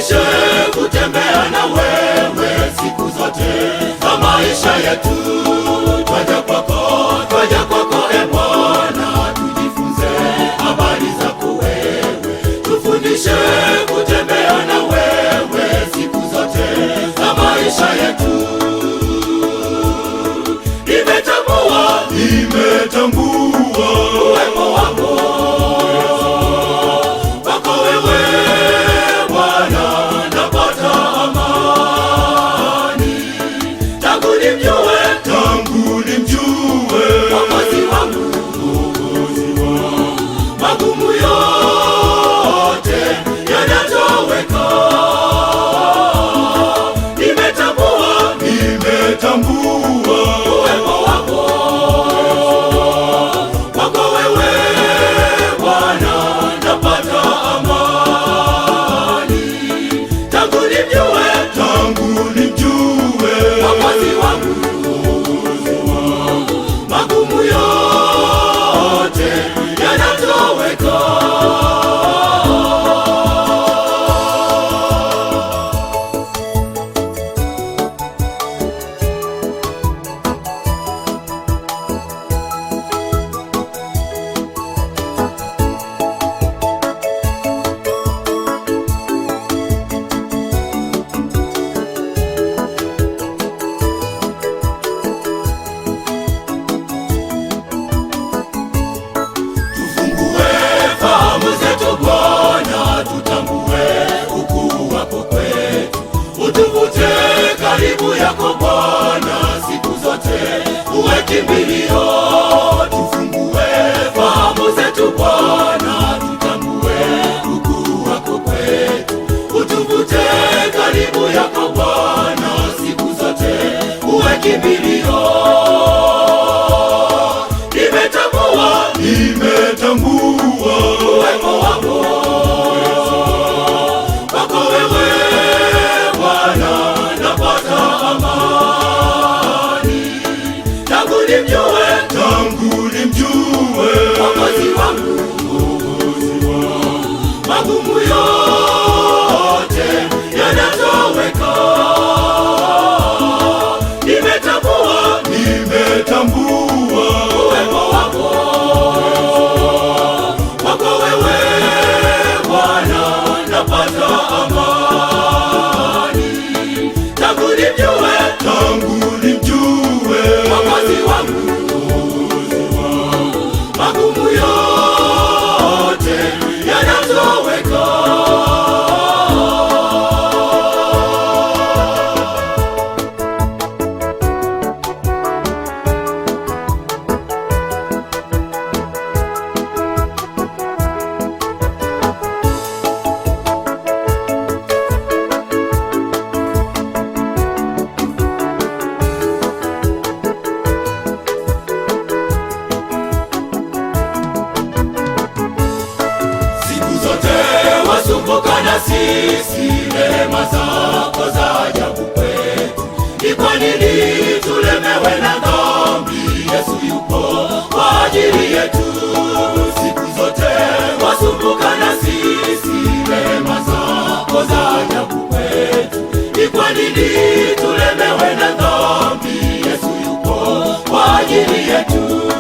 Tufundishe kutembea na wewe siku zote za maisha yetu. Twaja kwako e Bwana, tujifunze habari zako wewe. Tufundishe kutembea na wewe siku zote za maisha yetu. Nimetambua uwepo wako wewe Bwana, napata amani. Tangu nimjue Mwokozi wangu, magumu yote yanatoweka. Nimetambua uwepo wako wewe Bwana, napata amani. Tangu nimjue Mwokozi wangu, magumu yote yanatoweka. Utuvute karibu yako Bwana siku zote, uwe kimbilio. Tufungue fahamu zetu Bwana, tutambue ukuu wako kwetu. Utuvute karibu yako Bwana siku zote, uwe kimbilio. Nimetambua uwepo wako wewe Bwana, napata amani. Tangu nimjue Mwokozi wangu, magumu yote yanatoweka. Nimetambua uwepo wako wewe Bwana, napata amani. Tangu nimjue Mwokozi wangu, magumu yote yanatoweka. Wasumbuka na sisi, rehema zako za ajabu kwetu. Ni kwa nini tulemewe na dhambi? Yesu yupo kwa ajili yetu siku zote. Wasumbuka na sisi, rehema zako za ajabu kwetu. Ni kwa nini tulemewe na dhambi? Yesu yupo kwa ajili yetu.